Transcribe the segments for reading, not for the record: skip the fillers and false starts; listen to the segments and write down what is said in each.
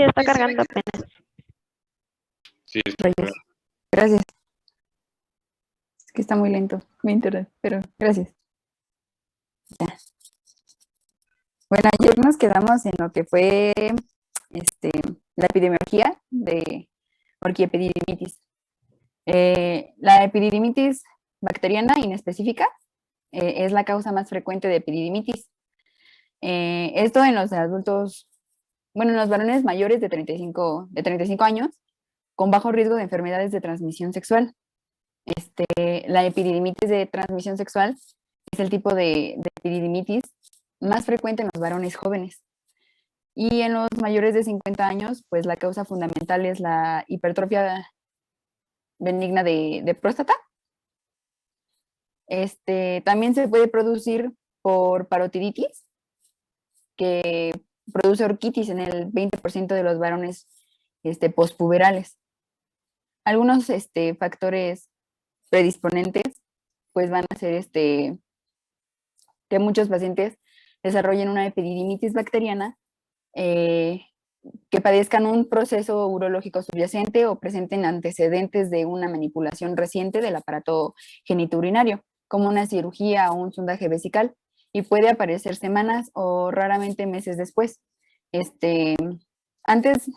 está cargando apenas. Sí, es Rayos. Gracias. Es que está muy lento mi internet, pero gracias. Ya. Bueno, ayer nos quedamos en lo que fue la epidemiología de orquiepididimitis. La epididimitis bacteriana inespecífica es la causa más frecuente de epididimitis. Esto en los adultos, bueno, en los varones mayores de 35 años, con bajo riesgo de enfermedades de transmisión sexual. La epididimitis de transmisión sexual es el tipo de epididimitis más frecuente en los varones jóvenes. Y en los mayores de 50 años, pues la causa fundamental es la hipertrofia benigna de próstata. También se puede producir por parotiditis, que produce orquitis en el 20% de los varones postpuberales. Algunos factores predisponentes pues van a ser que muchos pacientes desarrollen una epididimitis bacteriana, que padezcan un proceso urológico subyacente o presenten antecedentes de una manipulación reciente del aparato genitourinario, como una cirugía o un sondaje vesical, y puede aparecer semanas o raramente meses después. Antes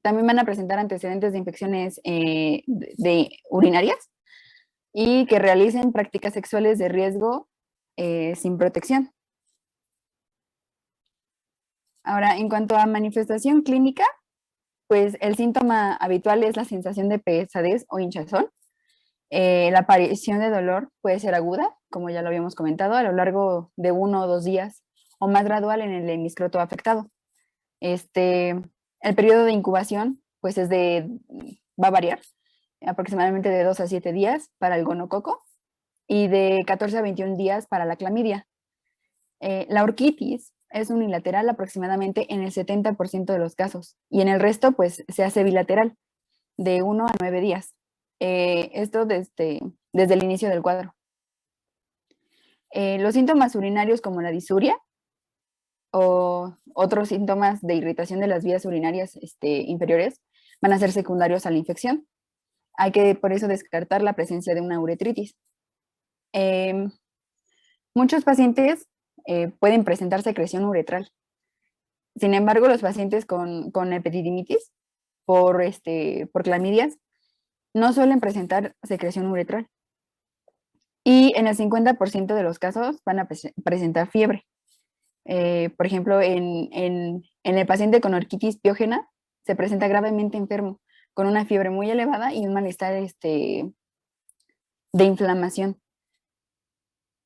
también van a presentar antecedentes de infecciones urinarias y que realicen prácticas sexuales de riesgo sin protección. Ahora, en cuanto a manifestación clínica, pues el síntoma habitual es la sensación de pesadez o hinchazón. La aparición de dolor puede ser aguda, como ya lo habíamos comentado, a lo largo de 1 o 2 días, o más gradual en el hemiscroto afectado. El periodo de incubación, pues va a variar, aproximadamente de 2 a 7 días para el gonococo y de 14 a 21 días para la clamidia. La orquitis es unilateral aproximadamente en el 70% de los casos y en el resto pues se hace bilateral de 1 a 9 días. Esto desde el inicio del cuadro. Los síntomas urinarios como la disuria o otros síntomas de irritación de las vías urinarias inferiores van a ser secundarios a la infección. Hay que por eso descartar la presencia de una uretritis. Muchos pacientes pueden presentar secreción uretral. Sin embargo, los pacientes con epididimitis por clamidias no suelen presentar secreción uretral. Y en el 50% de los casos van a presentar fiebre. Por ejemplo, en el paciente con orquitis piógena se presenta gravemente enfermo, con una fiebre muy elevada y un malestar de inflamación.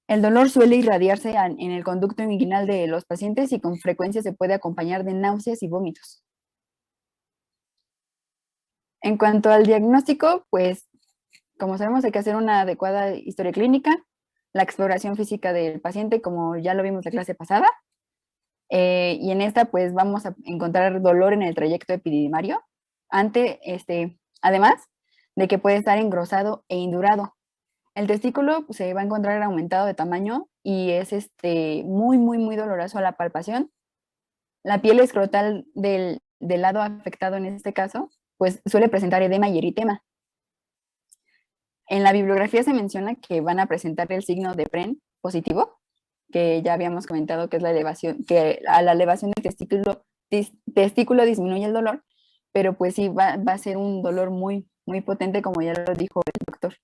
El dolor suele irradiarse en el conducto inguinal de los pacientes y con frecuencia se puede acompañar de náuseas y vómitos. En cuanto al diagnóstico, pues como sabemos hay que hacer una adecuada historia clínica, la exploración física del paciente, como ya lo vimos en la clase pasada, y en esta pues vamos a encontrar dolor en el trayecto epididimario, además de que puede estar engrosado e indurado. El testículo se va a encontrar aumentado de tamaño y es muy, muy, muy doloroso a la palpación. La piel escrotal del lado afectado en este caso, pues suele presentar edema y eritema. En la bibliografía se menciona que van a presentar el signo de PREN positivo, que ya habíamos comentado que es la elevación, que a la elevación del testículo disminuye el dolor, pero pues sí va a ser un dolor muy, muy potente, como ya lo dijo el doctor.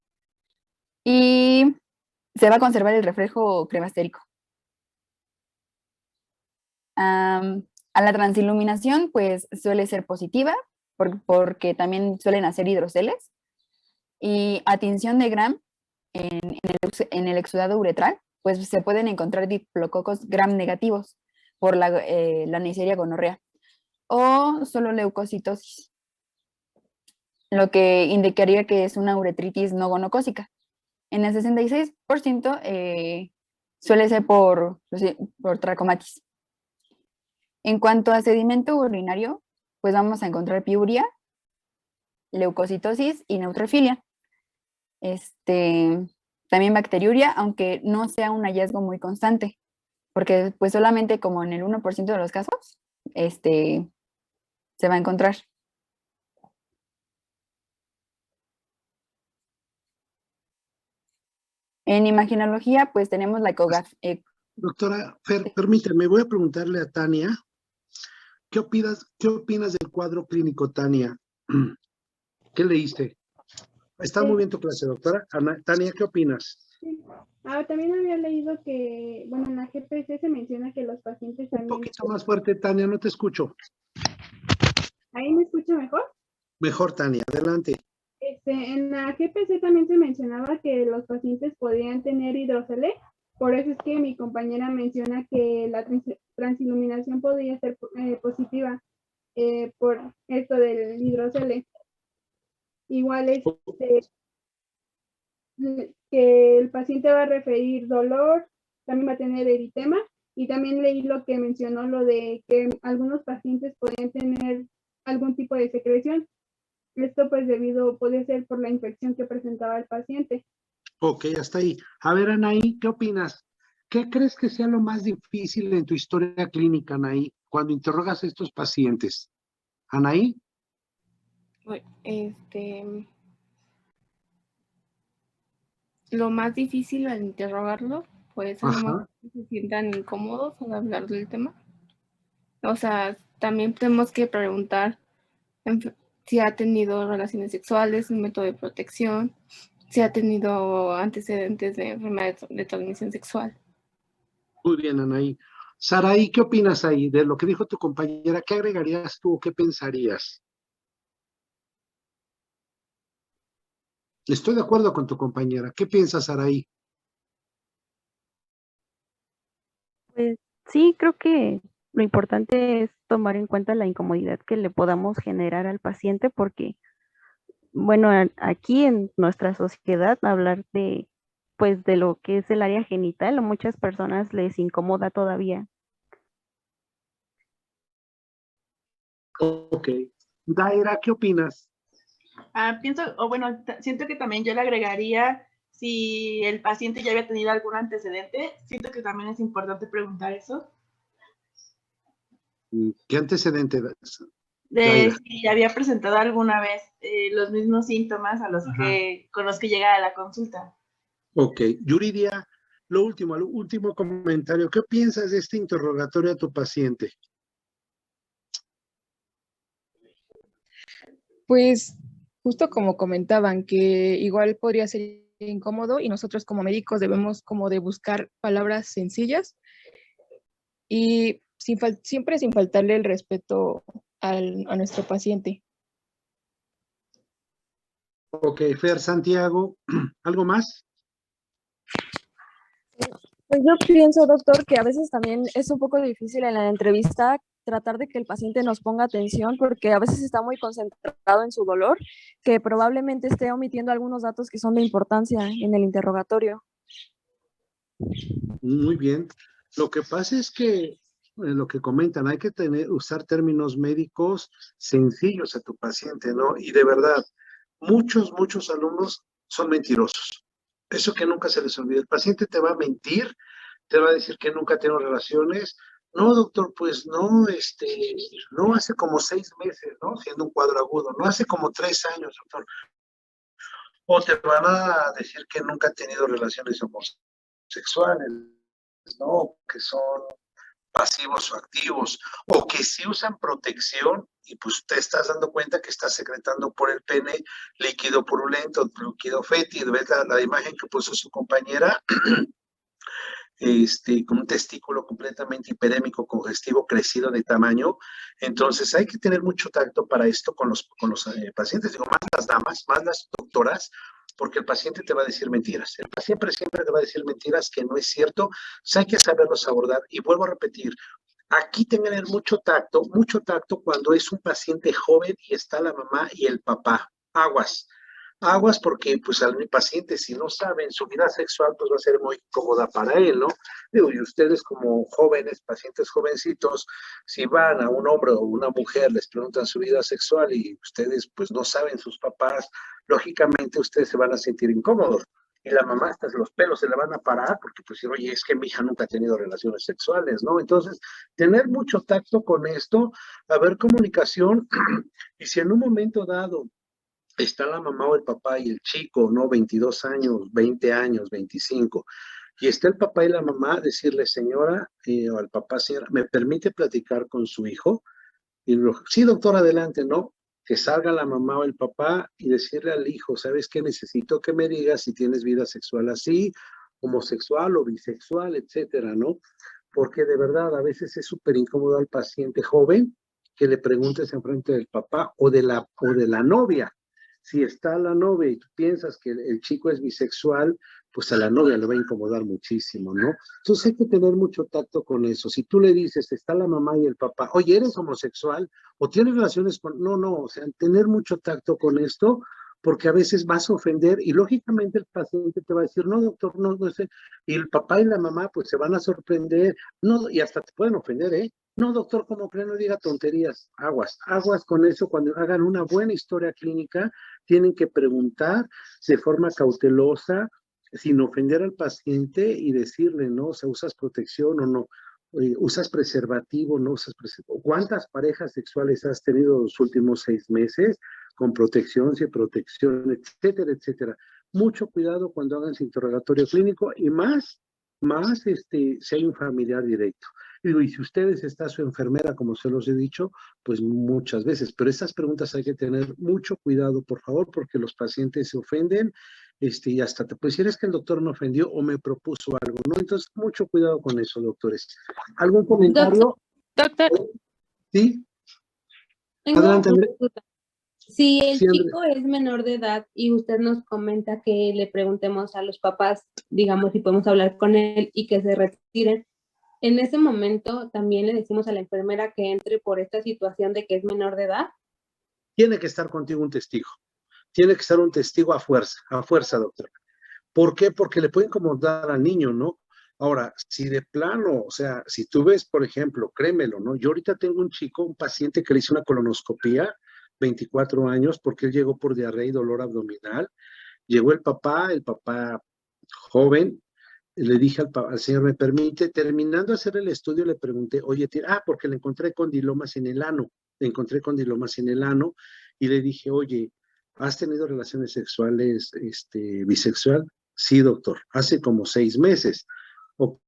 Y se va a conservar el reflejo cremastérico. A la transiluminación, pues suele ser positiva, porque también suelen hacer hidroceles. Y a tinción de Gram en el exudado uretral, pues se pueden encontrar diplococos Gram negativos por la Neisseria gonorrea o solo leucocitosis, lo que indicaría que es una uretritis no gonocócica. En el 66% suele ser por tracomatis. En cuanto a sedimento urinario, pues vamos a encontrar piuria, leucocitosis y neutrofilia. También bacteriuria, aunque no sea un hallazgo muy constante, porque pues solamente como en el 1% de los casos, se va a encontrar. En imagenología, pues tenemos la ecografía. Doctora Fer, permíteme, voy a preguntarle a Tania, qué opinas del cuadro clínico, Tania? ¿Qué leíste? Está muy bien tu clase, doctora. Tania, ¿qué opinas? Sí. También había leído que, bueno, en la GPC se menciona que los pacientes Un también... poquito más fuerte, Tania, no te escucho. ¿Ahí me escucha mejor? Mejor, Tania, adelante. En la GPC también se mencionaba que los pacientes podían tener hidrocele, por eso es que mi compañera menciona que la transiluminación podría ser positiva por esto del hidrocele. Igual que el paciente va a referir dolor, también va a tener eritema, y también leí lo que mencionó, lo de que algunos pacientes podrían tener algún tipo de secreción. Esto pues podría ser por la infección que presentaba el paciente. Ok, hasta ahí. A ver, Anaí, ¿qué opinas? ¿Qué crees que sea lo más difícil en tu historia clínica, Anaí, cuando interrogas a estos pacientes? Anaí. Lo más difícil al interrogarlo, pues a lo mejor se sientan incómodos al hablar del tema. O sea, también tenemos que preguntar si ha tenido relaciones sexuales, un método de protección, si ha tenido antecedentes de enfermedad de transmisión sexual. Muy bien, Anaí. Saraí, ¿qué opinas ahí de lo que dijo tu compañera? ¿Qué agregarías tú o qué pensarías? Estoy de acuerdo con tu compañera. ¿Qué piensas, Saraí? Pues sí, creo que lo importante es tomar en cuenta la incomodidad que le podamos generar al paciente porque, bueno, aquí en nuestra sociedad hablar de, pues, de lo que es el área genital, a muchas personas les incomoda todavía. Ok. Daira, ¿qué opinas? Siento que también yo le agregaría si el paciente ya había tenido algún antecedente. Siento que también es importante preguntar eso. ¿Qué antecedente? De si había presentado alguna vez los mismos síntomas con los que llega a la consulta. Ok. Yuridia, el último comentario. ¿Qué piensas de este interrogatorio a tu paciente? Pues justo como comentaban, que igual podría ser incómodo y nosotros como médicos debemos como de buscar palabras sencillas y siempre sin faltarle el respeto a nuestro paciente. Ok, Fer, Santiago, ¿algo más? Pues yo pienso, doctor, que a veces también es un poco difícil en la entrevista tratar de que el paciente nos ponga atención porque a veces está muy concentrado en su dolor, que probablemente esté omitiendo algunos datos que son de importancia en el interrogatorio. Muy bien. Lo que pasa es que, lo que comentan, hay que usar términos médicos sencillos a tu paciente, ¿no? Y de verdad, muchos alumnos son mentirosos. Eso que nunca se les olvida. El paciente te va a mentir, te va a decir que nunca tiene relaciones. No, doctor, pues no, no hace como 6 meses, ¿no? Siendo un cuadro agudo, no hace como 3 años, doctor. O te van a decir que nunca ha tenido relaciones homosexuales, ¿no? Que son pasivos o activos, o que sí usan protección y pues te estás dando cuenta que estás secretando por el pene líquido purulento, líquido fétido. ¿Ves la imagen que puso su compañera? Con un testículo completamente hiperémico, congestivo, crecido de tamaño. Entonces hay que tener mucho tacto para esto con los pacientes, digo, más las damas, más las doctoras, porque el paciente te va a decir mentiras. El paciente siempre te va a decir mentiras que no es cierto. O sea, hay que saberlos abordar. Y vuelvo a repetir, aquí tener mucho tacto cuando es un paciente joven y está la mamá y el papá. Aguas porque pues al paciente, si no saben su vida sexual, pues va a ser muy cómoda para él, ¿no? Digo, y ustedes como jóvenes, pacientes jovencitos, si van a un hombre o una mujer, les preguntan su vida sexual y ustedes pues no saben sus papás, lógicamente ustedes se van a sentir incómodos. y la mamá hasta los pelos se le van a parar porque pues oye, es que mi hija nunca ha tenido relaciones sexuales, ¿no? Entonces, tener mucho tacto con esto, haber comunicación, y si en un momento dado está la mamá o el papá y el chico, ¿no? 22 años, 20 años, 25, y está el papá y la mamá, decirle, señora, o al papá, señora, ¿me permite platicar con su hijo? Y sí, doctor, adelante, ¿no? Que salga la mamá o el papá y decirle al hijo, ¿sabes qué? Necesito que me digas si tienes vida sexual así, homosexual o bisexual, etcétera, ¿no? Porque de verdad a veces es súper incómodo al paciente joven que le preguntes enfrente del papá o de la novia. Si está la novia y tú piensas que el chico es bisexual, pues a la novia le va a incomodar muchísimo, ¿no? Entonces hay que tener mucho tacto con eso. Si tú le dices, está la mamá y el papá, oye, ¿eres homosexual? ¿O tienes relaciones con...? No, no, o sea, tener mucho tacto con esto, porque a veces vas a ofender y lógicamente el paciente te va a decir, no, doctor, no, no sé. Y el papá y la mamá pues se van a sorprender, no, y hasta te pueden ofender, ¿eh? No, doctor, ¿cómo cree? No diga tonterías. Aguas, aguas con eso. Cuando hagan una buena historia clínica, tienen que preguntar de forma cautelosa, sin ofender al paciente y decirle, ¿no? O sea, ¿usas protección o no? ¿Usas preservativo? ¿No usas preservativo? ¿Cuántas parejas sexuales has tenido los últimos 6 meses? Con protección, sin protección, etcétera, etcétera. Mucho cuidado cuando hagan su interrogatorio clínico y más si hay un familiar directo. Y si ustedes está su enfermera, como se los he dicho, pues muchas veces, pero estas preguntas hay que tener mucho cuidado, por favor, porque los pacientes se ofenden, y hasta te puede decir, es que el doctor me ofendió o me propuso algo, ¿no? Entonces, mucho cuidado con eso, doctores. ¿Algún comentario? Doctor, Sí, tengo adelante, una Andrés. duda. Si el Sí, Andrés. chico es menor de edad y usted nos comenta que le preguntemos a los papás, digamos, si podemos hablar con él y que se retiren, en ese momento también le decimos a la enfermera que entre por esta situación de que es menor de edad. Tiene que estar contigo un testigo. Tiene que estar un testigo a fuerza, doctor. ¿Por qué? Porque le puede incomodar al niño, ¿no? Ahora, si de plano, o sea, si tú ves, por ejemplo, créemelo, ¿no? Yo ahorita tengo un paciente que le hizo una colonoscopía, 24 años, porque él llegó por diarrea y dolor abdominal. Llegó el papá joven, le dije al señor, ¿me permite? Terminando de hacer el estudio, le pregunté, oye, porque le encontré condilomas en el ano, y le dije, oye, ¿has tenido relaciones sexuales, bisexual? Sí, doctor, hace como 6 meses. Ok.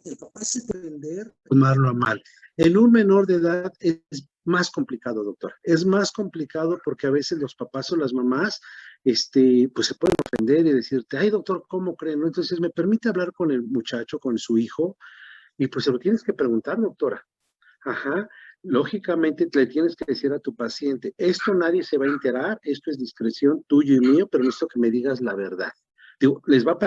El papá se prender, tomarlo a mal. En un menor de edad es más complicado, doctor. Es más complicado porque a veces los papás o las mamás, pues se pueden ofender y decirte, ay, doctor, ¿cómo creen? ¿No? Entonces, ¿me permite hablar con el muchacho, con su hijo? Y pues se lo tienes que preguntar, doctora. Ajá. Lógicamente le tienes que decir a tu paciente, esto nadie se va a enterar, esto es discreción tuyo y mío, pero necesito que me digas la verdad. Digo, les va a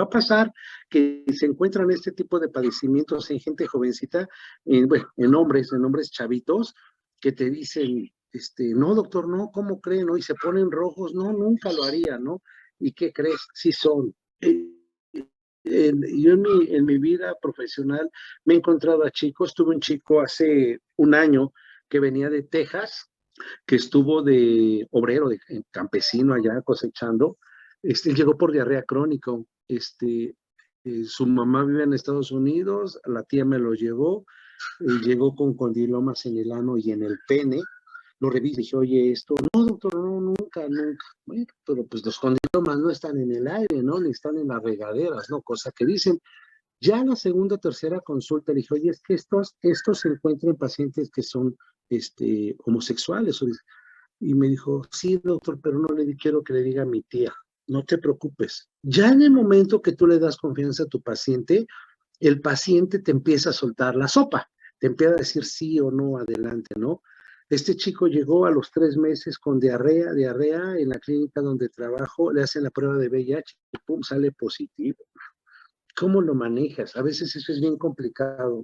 pasar que se encuentran este tipo de padecimientos en gente jovencita, en hombres chavitos, que te dicen, no, doctor, no, ¿cómo creen? ¿No? Y se ponen rojos, no, nunca lo haría, ¿no? ¿Y qué crees? Sí son. Yo en mi vida profesional me he encontrado a chicos, tuve un chico hace un año que venía de Texas, que estuvo de obrero, de campesino allá cosechando, llegó por diarrea crónica, su mamá vive en Estados Unidos, la tía me lo llevó, llegó con condilomas en el ano y en el pene, lo revisé y dije, oye, esto, no, doctor, no, nunca, nunca. Bueno, pero pues los condilomas no están en el aire, ¿no? Ni están en las regaderas, ¿no? Cosa que dicen. Ya en la segunda o tercera consulta le dije, oye, es que estos se encuentran en pacientes que son homosexuales. Y me dijo, sí, doctor, pero no quiero que le diga a mi tía. No te preocupes. Ya en el momento que tú le das confianza a tu paciente, el paciente te empieza a soltar la sopa, te empieza a decir sí o no, adelante, ¿no? Este chico llegó a los 3 meses con diarrea en la clínica donde trabajo, le hacen la prueba de VIH y pum, sale positivo. ¿Cómo lo manejas? A veces eso es bien complicado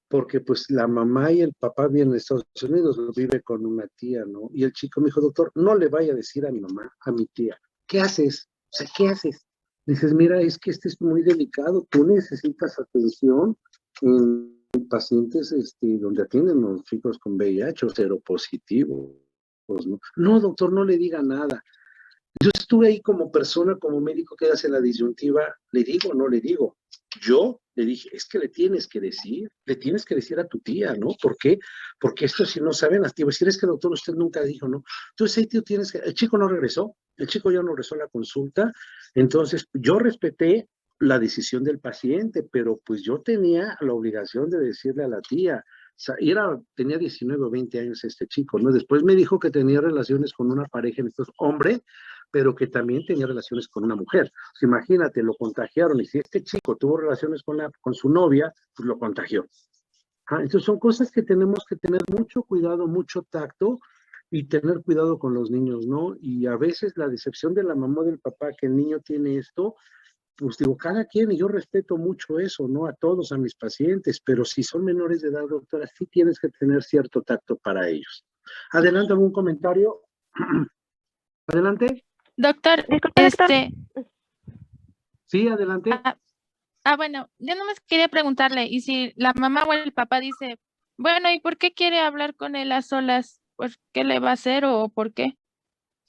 porque pues la mamá y el papá viven en Estados Unidos, lo vive con una tía, ¿no? Y el chico me dijo, doctor, no le vaya a decir a mi mamá, a mi tía, ¿qué haces? O sea, ¿qué haces? Dices, mira, es que este es muy delicado, tú necesitas atención en pacientes donde atienden los chicos con VIH o seropositivos, ¿no? No, doctor, no le diga nada. Yo estuve ahí como persona, como médico que hace la disyuntiva, ¿le digo o no le digo? Yo le dije, es que le tienes que decir a tu tía, ¿no? ¿Por qué? Porque esto si no saben, te voy a decir, es que doctor, usted nunca dijo, ¿no? Entonces ahí tú tienes que, el chico no regresó, el chico ya no regresó a la consulta, entonces yo respeté la decisión del paciente, pero pues yo tenía la obligación de decirle a la tía, o sea, tenía 19 o 20 años este chico, ¿no? Después me dijo que tenía relaciones con una pareja, estos hombre, pero que también tenía relaciones con una mujer. O sea, imagínate, lo contagiaron, y si este chico tuvo relaciones con su novia, pues lo contagió. Entonces son cosas que tenemos que tener mucho cuidado, mucho tacto, y tener cuidado con los niños, ¿no? Y a veces la decepción de la mamá o del papá que el niño tiene esto, pues digo, cada quien, y yo respeto mucho eso, ¿no? A todos, a mis pacientes, pero si son menores de edad, doctora, sí tienes que tener cierto tacto para ellos. Adelante, ¿algún comentario? Adelante. Doctor, Sí, adelante. Bueno, yo nomás quería preguntarle, y si la mamá o el papá dice, bueno, ¿y por qué quiere hablar con él a solas? Pues, ¿qué le va a hacer o por qué?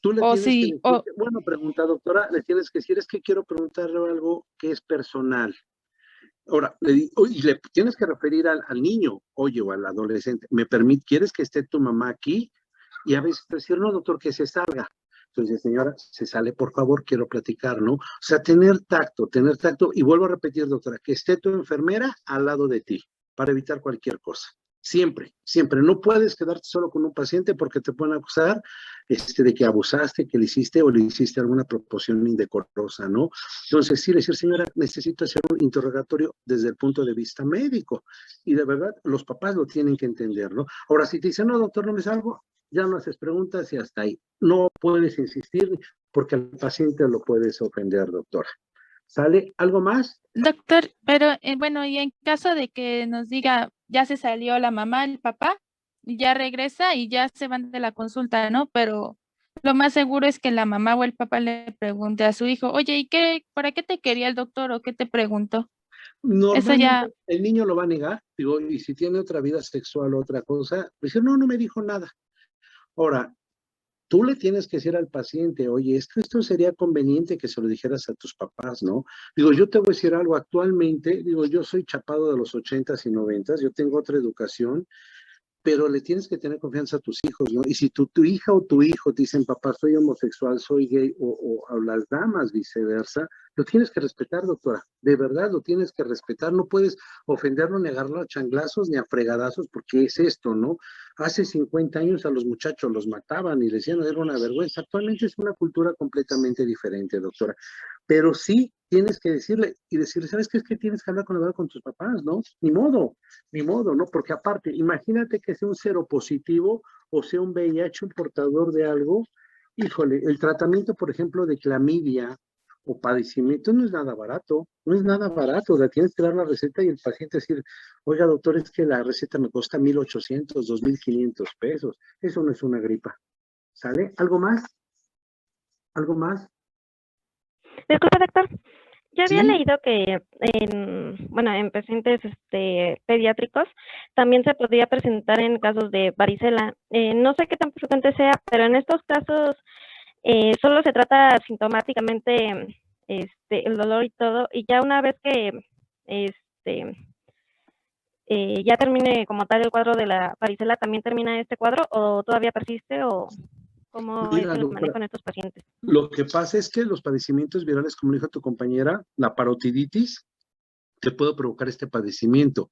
Tú le O tienes que si, decir, o, bueno, pregunta, doctora, le tienes que decir, es que quiero preguntarle algo que es personal. Ahora, y le tienes que referir al niño, oye, o al adolescente, ¿quieres que esté tu mamá aquí? Y a veces decir, no, doctor, que se salga. Entonces, señora, se sale, por favor, quiero platicar, ¿no? O sea, tener tacto, y vuelvo a repetir, doctora, que esté tu enfermera al lado de ti, para evitar cualquier cosa. Siempre, siempre. No puedes quedarte solo con un paciente porque te pueden acusar de que abusaste, que le hiciste o le hiciste alguna proposición indecorosa, ¿no? Entonces, sí, decir, señora, necesito hacer un interrogatorio desde el punto de vista médico. Y de verdad, los papás lo tienen que entender, ¿no? Ahora, si te dicen, no, doctor, no me salgo, ya no haces preguntas y hasta ahí. No puedes insistir porque al paciente lo puedes ofender, doctora. ¿Sale? ¿Algo más? doctor, pero bueno, y en caso de que nos diga, ya se salió la mamá, el papá, y ya regresa y ya se van de la consulta, ¿no? Pero lo más seguro es que la mamá o el papá le pregunte a su hijo, oye, ¿y para qué te quería el doctor o qué te preguntó? Eso Normalmente ya, el niño lo va a negar, digo, y si tiene otra vida sexual o otra cosa, dice, no, no me dijo nada. Ahora, tú le tienes que decir al paciente, oye, esto sería conveniente que se lo dijeras a tus papás, ¿no? Digo, yo te voy a decir algo, actualmente, digo, yo soy chapado de los 80s y 90s, yo tengo otra educación, pero le tienes que tener confianza a tus hijos, ¿no? Y si tu hija o tu hijo te dicen, papá, soy homosexual, soy gay, o las damas viceversa, lo tienes que respetar, doctora, de verdad lo tienes que respetar, no puedes ofenderlo, negarlo a changlazos ni a fregadazos, porque es esto, ¿no? Hace 50 años a los muchachos los mataban y les decían, era una vergüenza, actualmente es una cultura completamente diferente, doctora, pero sí tienes que decirle, ¿sabes qué? Es que tienes que hablar con tus papás, ¿no? Ni modo, ¿no? Porque aparte, imagínate que sea un seropositivo o sea un VIH, un portador de algo, híjole, el tratamiento, por ejemplo, de clamidia o padecimiento no es nada barato, la tienes que dar la receta y el paciente decir, oiga, doctor, es que la receta me cuesta 1,800, 2,500 pesos, eso no es una gripa, ¿sale? ¿Algo más? ¿Algo más? Disculpe, doctor. Yo había ¿Sí? leído que en pacientes pediátricos también se podía presentar en casos de varicela. No sé qué tan frecuente sea, pero en estos casos solo se trata sintomáticamente el dolor y todo, y ya una vez que ya termine como tal el cuadro de la varicela, ¿también termina este cuadro o todavía persiste o cómo es Mira, el doctora, manejo en estos pacientes? lo que pasa es que los padecimientos virales, como dijo tu compañera, la parotiditis, te puede provocar este padecimiento.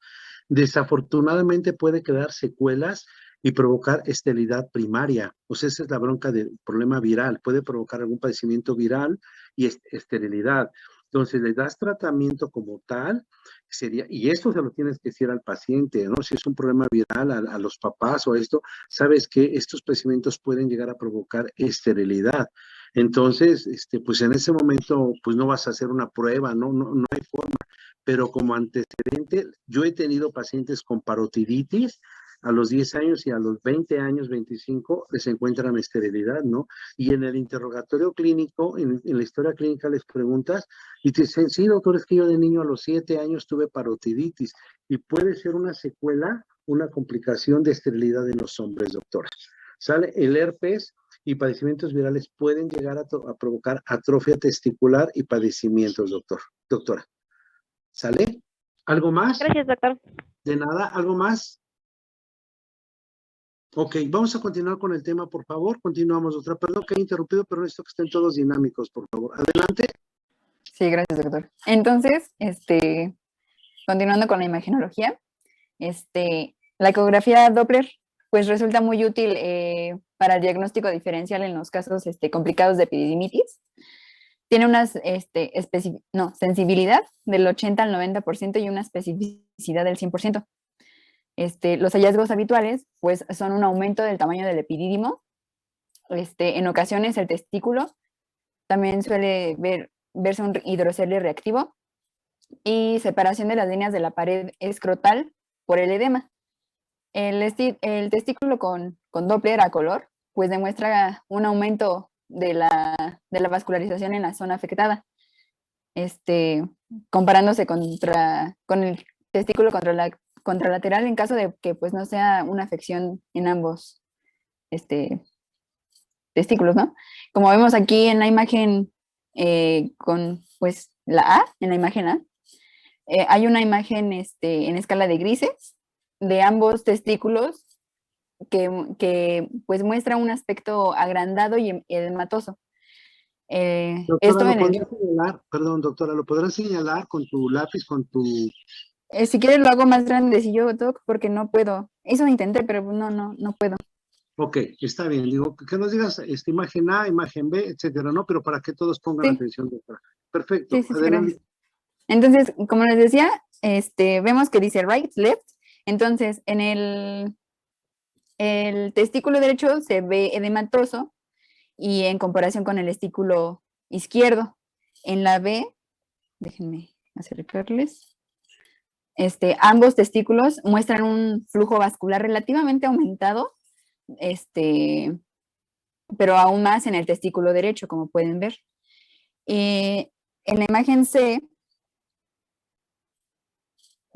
Desafortunadamente puede quedar secuelas y provocar esterilidad primaria. O sea, esa es la bronca del problema viral. Puede provocar algún padecimiento viral y esterilidad. Entonces, le das tratamiento como tal, y esto se lo tienes que decir al paciente, ¿no? Si es un problema viral a los papás o esto, sabes que estos padecimientos pueden llegar a provocar esterilidad. Entonces, pues en ese momento, pues no vas a hacer una prueba, no hay forma. Pero como antecedente, yo he tenido pacientes con parotiditis, a los 10 años y a los 20 años, 25, les encuentran esterilidad, ¿no? Y en el interrogatorio clínico, en la historia clínica les preguntas y te dicen, sí, doctor, es que yo de niño a los 7 años tuve parotiditis y puede ser una secuela, una complicación de esterilidad en los hombres, doctora. ¿Sale? El herpes y padecimientos virales pueden llegar a provocar atrofia testicular y padecimientos, doctora. ¿Sale? ¿Algo más? Gracias, doctor. De nada, ¿algo más? Ok, vamos a continuar con el tema, por favor. Continuamos, doctora. Perdón que he interrumpido, pero necesito que estén todos dinámicos, por favor. Adelante. Sí, gracias, doctor. Entonces, continuando con la imagenología, la ecografía Doppler, pues resulta muy útil para el diagnóstico diferencial en los casos complicados de epididimitis. Tiene una sensibilidad del 80 al 90% y una especificidad del 100%. Los hallazgos habituales, pues, son un aumento del tamaño del epidídimo. En ocasiones el testículo también suele verse un hidrocelio reactivo y separación de las líneas de la pared escrotal por el edema. El testículo con Doppler a color, pues demuestra un aumento de la vascularización en la zona afectada, comparándose con el testículo contralateral en caso de que pues no sea una afección en ambos testículos, ¿no? Como vemos aquí en la imagen con pues la A, en la imagen A, hay una imagen en escala de grises de ambos testículos que pues muestra un aspecto agrandado y edematoso. Doctora, Esto ¿lo en podrás señalar? Perdón, doctora, ¿lo podrás señalar con tu lápiz, con tu... si quieres lo hago más grande, si yo toco, porque no puedo. Eso intenté, pero no puedo. Ok, está bien. Digo, que nos digas imagen A, imagen B, etcétera, ¿no? Pero para que todos pongan Sí. atención, doctora. Perfecto, Sí, adelante. gracias. Entonces, como les decía, vemos que dice right, left. Entonces, en el testículo derecho se ve edematoso y en comparación con el testículo izquierdo. En la B, déjenme acercarles, ambos testículos muestran un flujo vascular relativamente aumentado, pero aún más en el testículo derecho, como pueden ver. En la imagen C,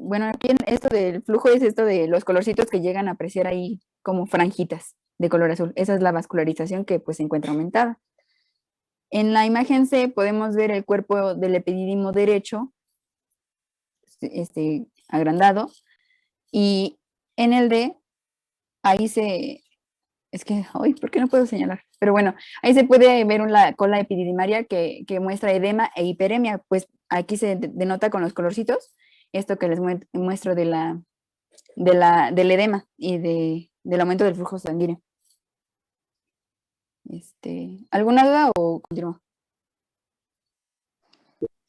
bueno, aquí esto del flujo es esto de los colorcitos que llegan a apreciar ahí como franjitas de color azul. Esa es la vascularización que pues se encuentra aumentada. En la imagen C podemos ver el cuerpo del epidídimo derecho, agrandado, y en el D, ahí es que, ay, ¿por qué no puedo señalar? Pero bueno, ahí se puede ver una cola epididimaria que muestra edema e hiperemia, pues aquí se denota con los colorcitos, esto que les muestro del edema y del aumento del flujo sanguíneo. ¿Alguna duda o continúo?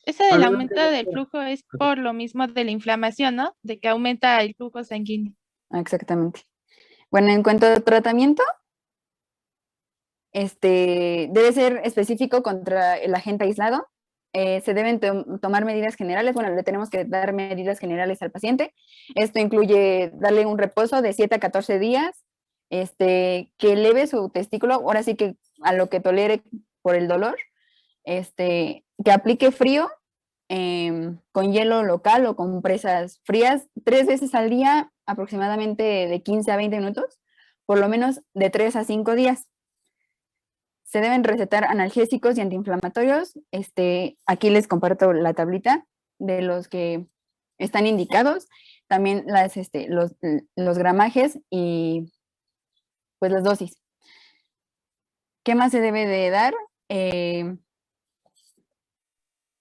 Esa del Adelante, aumento del doctora. flujo es por lo mismo de la inflamación, ¿no? De que aumenta el flujo sanguíneo. Exactamente. Bueno, en cuanto a tratamiento, debe ser específico contra el agente aislado. Se deben tomar medidas generales. Bueno, le tenemos que dar medidas generales al paciente. Esto incluye darle un reposo de 7 a 14 días, que eleve su testículo, ahora sí que a lo que tolere por el dolor, que aplique frío con hielo local o con compresas frías 3 veces al día, aproximadamente de 15 a 20 minutos, por lo menos de 3 a 5 días. Se deben recetar analgésicos y antiinflamatorios. Aquí les comparto la tablita de los que están indicados, también los gramajes y pues las dosis. ¿Qué más se debe de dar?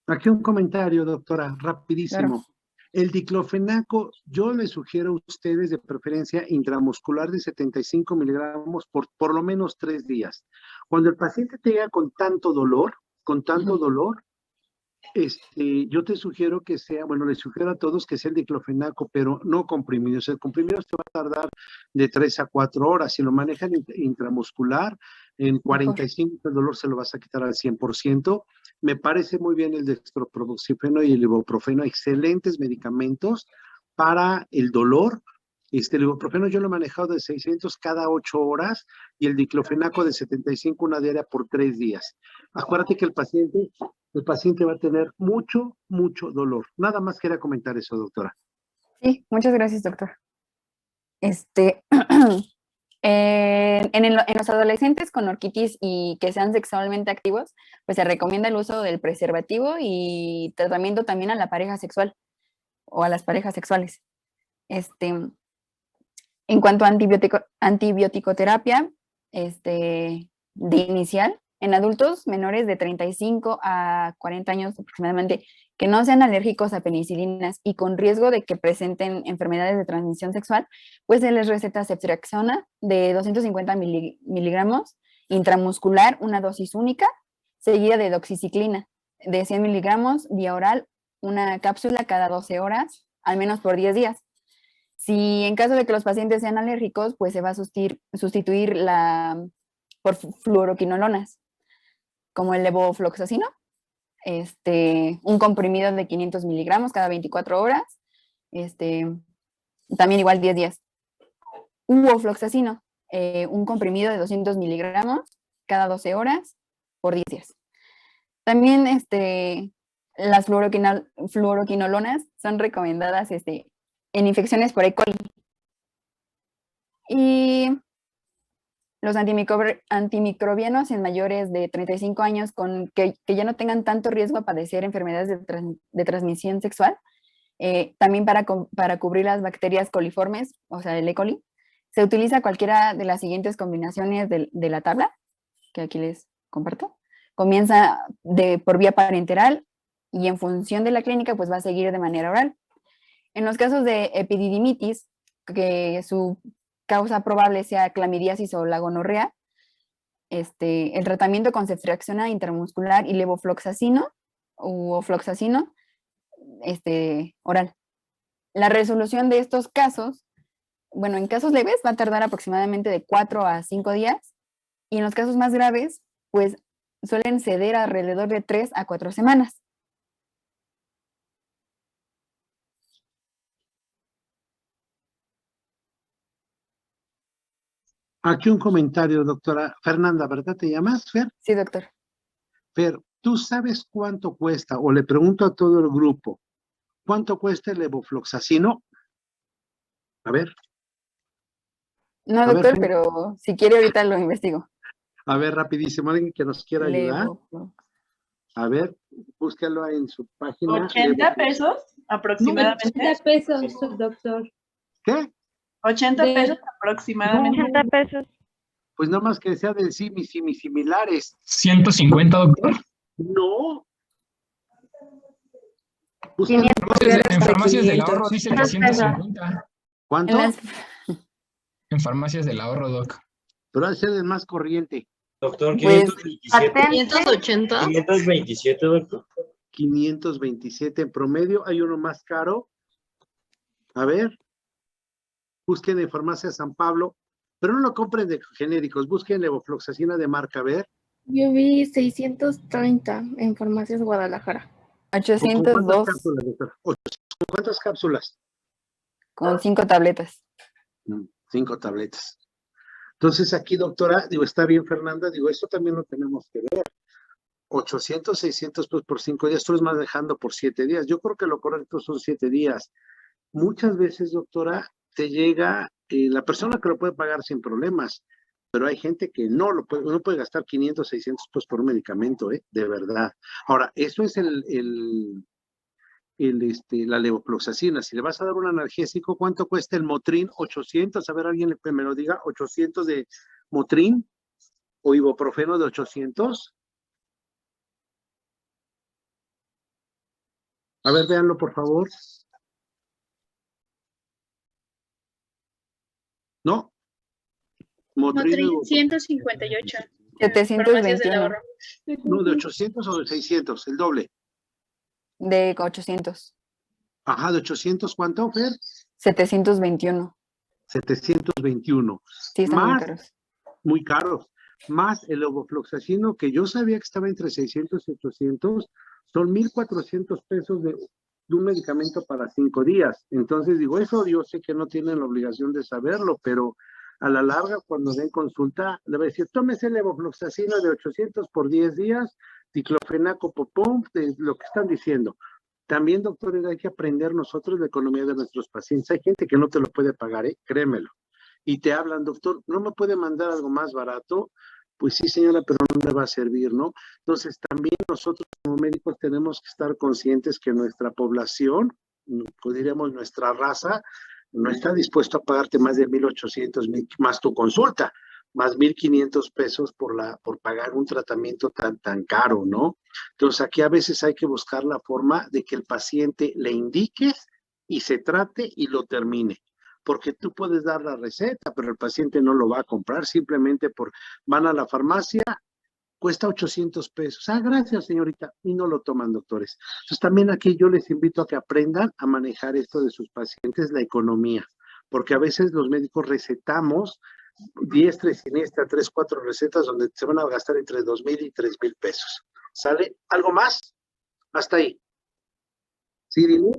Aquí un comentario, doctora, rapidísimo. Claro. El diclofenaco, yo les sugiero a ustedes de preferencia intramuscular de 75 miligramos por lo menos 3 días. Cuando el paciente te llega con tanto dolor, yo te sugiero que sea, bueno, les sugiero a todos que sea el diclofenaco, pero no comprimidos. El comprimido te va a tardar de 3 a 4 horas. Si lo manejan intramuscular, en 45 el dolor se lo vas a quitar al 100%. Me parece muy bien el dextroproxifeno y el ibuprofeno, excelentes medicamentos para el dolor El ibuprofeno yo lo he manejado de 600 cada 8 horas y el diclofenaco de 75 una diaria por 3 días. Acuérdate que el paciente va a tener mucho, mucho dolor. Nada más quería comentar eso, doctora. Sí, muchas gracias, doctor. En los adolescentes con orquitis y que sean sexualmente activos, pues se recomienda el uso del preservativo y tratamiento también a la pareja sexual o a las parejas sexuales. En cuanto a antibiótico-terapia, de inicial, en adultos menores de 35 a 40 años aproximadamente, que no sean alérgicos a penicilinas y con riesgo de que presenten enfermedades de transmisión sexual, pues se les receta ceftriaxona de 250 miligramos intramuscular, una dosis única, seguida de doxiciclina de 100 miligramos vía oral, una cápsula cada 12 horas, al menos por 10 días. Si en caso de que los pacientes sean alérgicos, pues se va a sustituir por fluoroquinolonas, como el levofloxacino, un comprimido de 500 miligramos cada 24 horas, también igual 10 días. Uvofloxacino, un comprimido de 200 miligramos cada 12 horas por 10 días. También las fluoroquinolonas son recomendadas en infecciones por E. coli. Y los antimicrobianos en mayores de 35 años que ya no tengan tanto riesgo a padecer enfermedades de transmisión sexual, también para cubrir las bacterias coliformes, o sea, el E. coli, se utiliza cualquiera de las siguientes combinaciones de la tabla, que aquí les comparto. Comienza por vía parenteral y en función de la clínica, pues va a seguir de manera oral. En los casos de epididimitis, que su causa probable sea clamidiasis o la gonorrea, el tratamiento con ceftriaxona intramuscular y levofloxacino u ofloxacino oral. La resolución de estos casos, bueno, en casos leves va a tardar aproximadamente de 4 a 5 días y en los casos más graves, pues suelen ceder alrededor de 3 a 4 semanas. Aquí un comentario, doctora Fernanda, ¿verdad te llamas, Fer? Sí, doctor. Fer, ¿tú sabes cuánto cuesta? O le pregunto a todo el grupo, ¿cuánto cuesta el levofloxacino? A ver. No, doctor, pero si quiere ahorita lo investigo. A ver, rapidísimo, alguien que nos quiera ayudar. A ver, búscalo en su página. 80 pesos aproximadamente. 80 pesos, doctor. ¿Qué? 80 pesos aproximadamente. 80 pesos. Pues nada más que sea de similares. 150, doctor. No. En farmacias del ahorro dice que 150. ¿Cuánto? En farmacias del ahorro, doc. Pero ha de ser el más corriente. Doctor, Pues, 527. 527, doctor. 527 en promedio. Hay uno más caro. A ver. Busquen en Farmacia San Pablo. Pero no lo compren de genéricos. Busquen levofloxacina de marca. A ver. Yo vi 630 en Farmacias Guadalajara. 802. ¿Con cuántas cápsulas? Con 5 tabletas. 5 tabletas. Entonces aquí, doctora, digo, está bien, Fernanda, digo, esto también lo tenemos que ver. 800, 600 pues, por 5 días, tú los vas dejando por 7 días. Yo creo que lo correcto son 7 días. Muchas veces, doctora, te llega la persona que lo puede pagar sin problemas, pero hay gente que no puede gastar 500, 600 pues por un medicamento, de verdad. Ahora, eso es la levofloxacina. Si le vas a dar un analgésico, ¿cuánto cuesta el Motrin? 800, a ver, alguien me lo diga, 800 de Motrin o ibuprofeno de 800. A ver, véanlo, por favor. ¿No? Motrin 158. 721. No, de 800 o de 600, el doble. De 800. Ajá, de 800, ¿cuánto, Fer? 721. 721. Sí, están muy caros. Muy caros. Más el levofloxacino, que yo sabía que estaba entre 600 y 800, son 1,400 pesos de un medicamento para 5 días. Entonces digo, eso yo sé que no tienen la obligación de saberlo, pero a la larga, cuando den consulta, le voy a decir, tómese levofloxacina de 800 por 10 días, diclofenaco popón, de lo que están diciendo. También, doctores, hay que aprender nosotros la economía de nuestros pacientes. Hay gente que no te lo puede pagar, créemelo. Y te hablan, doctor, ¿no me puede mandar algo más barato? Pues sí, señora, pero no me va a servir, ¿no? Entonces, también nosotros como médicos tenemos que estar conscientes que nuestra población, pues diríamos nuestra raza, no está dispuesto a pagarte más de 1,800 más tu consulta, más 1,500 pesos por pagar un tratamiento tan caro, ¿no? Entonces, aquí a veces hay que buscar la forma de que el paciente le indiques y se trate y lo termine. Porque tú puedes dar la receta, pero el paciente no lo va a comprar simplemente van a la farmacia, cuesta 800 pesos. Ah, gracias, señorita. Y no lo toman, doctores. Entonces, también aquí yo les invito a que aprendan a manejar esto de sus pacientes, la economía. Porque a veces los médicos recetamos diestra y siniestra, 3, 4 recetas donde se van a gastar entre 2,000 y 3,000 pesos. ¿Sale? ¿Algo más? Hasta ahí. ¿Sí, dime?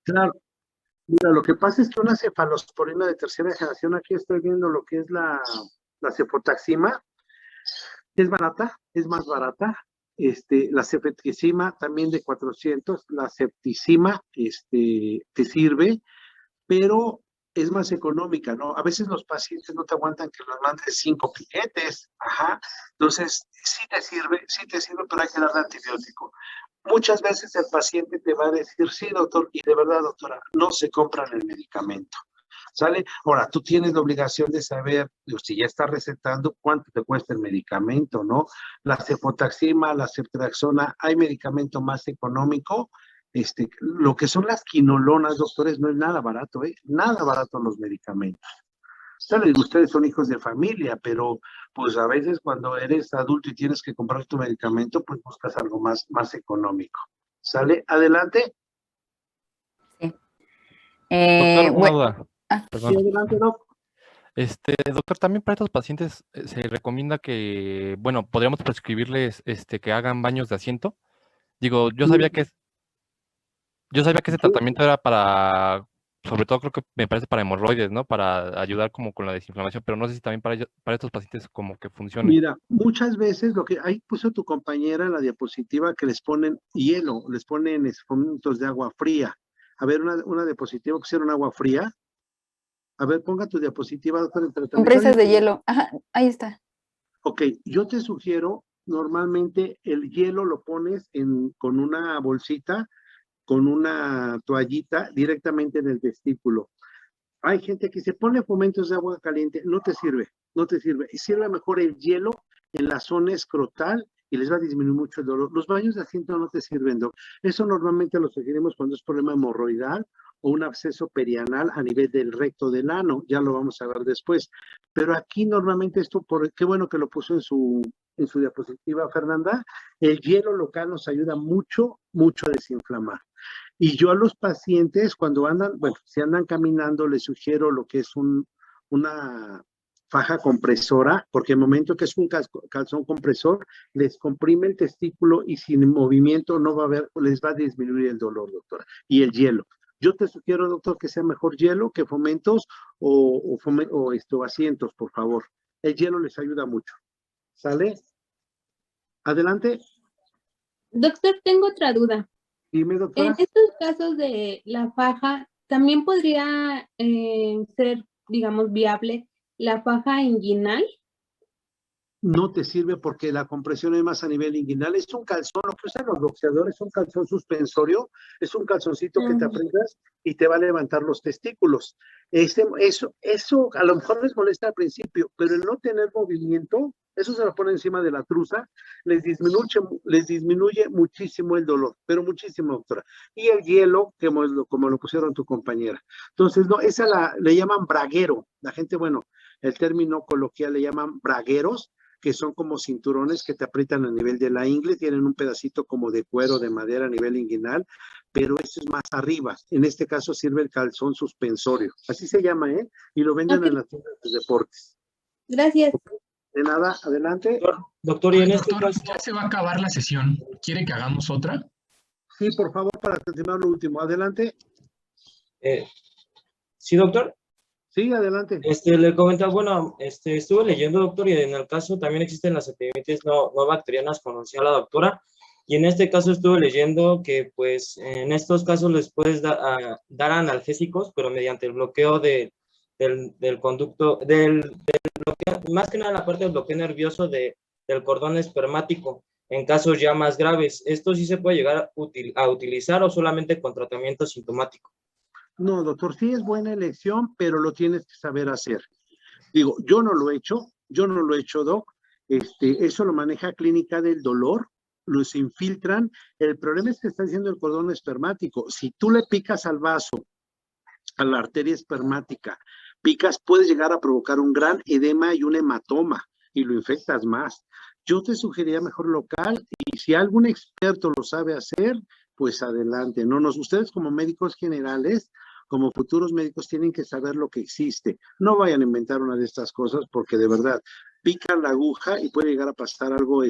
Claro. Mira, lo que pasa es que una cefalosporina de tercera generación, aquí estoy viendo lo que es la cefotaxima, es barata, es más barata. La ceftriaxona también de 400, la septicima te sirve, pero es más económica, ¿no? A veces los pacientes no te aguantan que los mandes 5 piquetes, ajá. Entonces, sí te sirve, pero hay que darle antibiótico. Muchas veces el paciente te va a decir, sí, doctor, y de verdad, doctora, no se compran el medicamento, ¿sale? Ahora, tú tienes la obligación de saber, si ya estás recetando, cuánto te cuesta el medicamento, ¿no? La cefotaxima, la ceftriaxona, hay medicamento más económico. Lo que son las quinolonas, doctores, no es nada barato, nada barato los medicamentos. ¿Sale? Ustedes son hijos de familia, pero pues a veces cuando eres adulto y tienes que comprar tu medicamento, pues buscas algo más económico. ¿Sale? Adelante. Sí. Doctor, una duda. Sí, adelante, doc. Doctor, también para estos pacientes se recomienda que, bueno, podríamos prescribirles que hagan baños de asiento. Digo, yo sabía que ese tratamiento era para, sobre todo creo que me parece para hemorroides, ¿no? Para ayudar como con la desinflamación, pero no sé si también para estos pacientes como que funcione. Mira, muchas veces ahí puso tu compañera en la diapositiva que les ponen hielo, les ponen fomitos de agua fría. A ver, una diapositiva que pusieron agua fría. A ver, ponga tu diapositiva, doctor. Compresas de hielo. Ajá, ahí está. Ok, yo te sugiero, normalmente el hielo lo pones con una bolsita, con una toallita directamente en el testículo. Hay gente que se pone fomentos de agua caliente, no te sirve. Sirve mejor el hielo en la zona escrotal y les va a disminuir mucho el dolor. Los baños de asiento no te sirven, doc. Eso normalmente lo sugerimos cuando es problema hemorroidal o un absceso perianal a nivel del recto del ano, ya lo vamos a ver después. Pero aquí normalmente qué bueno que lo puso en su diapositiva, Fernanda, el hielo local nos ayuda mucho a desinflamar. Y yo a los pacientes cuando si andan caminando, les sugiero lo que es una faja compresora, porque el momento que es un calzón compresor, les comprime el testículo y sin movimiento les va a disminuir el dolor, doctora. Y el hielo. Yo te sugiero, doctor, que sea mejor hielo que fomentos o asientos, por favor. El hielo les ayuda mucho. ¿Sale? Adelante. Doctor, tengo otra duda. Dime, doctora. En estos casos de la faja, ¿también podría ser, digamos, viable la faja inguinal? No te sirve porque la compresión es más a nivel inguinal. Es un calzón, lo que usan los boxeadores, es un calzón suspensorio, es un calzoncito que te aprietas y te va a levantar los testículos. Eso a lo mejor les molesta al principio, pero el no tener movimiento, eso se lo pone encima de la truza, les disminuye muchísimo el dolor, pero muchísimo, doctora. Y el hielo, como lo pusieron tu compañera. Entonces, no, esa le llaman braguero. La gente, el término coloquial le llaman bragueros, que son como cinturones que te aprietan a nivel de la ingle, tienen un pedacito como de cuero, de madera a nivel inguinal, pero eso es más arriba. En este caso sirve el calzón suspensorio. Así se llama, y lo venden en las tiendas de deportes. Gracias. De nada, adelante. Doctor, y en este Doctor, caso... ya se va a acabar la sesión. ¿Quiere que hagamos otra? Sí, por favor, para continuar lo último. Adelante. ¿Sí, doctor? Sí, adelante. Le comentaba, bueno, estuve leyendo, doctor, y en el caso también existen las epidemias no bacterianas, como decía la doctora, y en este caso estuve leyendo que, pues, en estos casos les puedes dar analgésicos, pero mediante el bloqueo del conducto, más que nada la parte del bloqueo nervioso del cordón espermático, en casos ya más graves. ¿Esto sí se puede llegar a utilizar o solamente con tratamiento sintomático? No, doctor, sí es buena elección, pero lo tienes que saber hacer. Digo, yo no lo he hecho, doc. Eso lo maneja Clínica del Dolor, los infiltran. El problema es que está haciendo el cordón espermático. Si tú le picas al vaso, a la arteria espermática, picas, puedes llegar a provocar un gran edema y un hematoma y lo infectas más. Yo te sugeriría mejor local y si algún experto lo sabe hacer, pues adelante. Ustedes como médicos generales, como futuros médicos, tienen que saber lo que existe. No vayan a inventar una de estas cosas porque de verdad pican la aguja y puede llegar a pasar algo,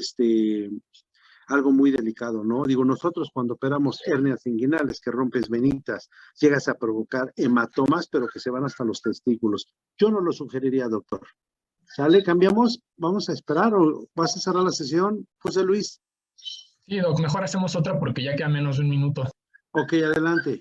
algo muy delicado, ¿no? Digo, nosotros cuando operamos hernias inguinales, que rompes venitas, llegas a provocar hematomas, pero que se van hasta los testículos. Yo no lo sugeriría, doctor. ¿Sale? ¿Cambiamos? ¿Vamos a esperar o vas a cerrar la sesión, José Luis? Sí, doc, mejor hacemos otra porque ya queda menos de un minuto. Ok, adelante.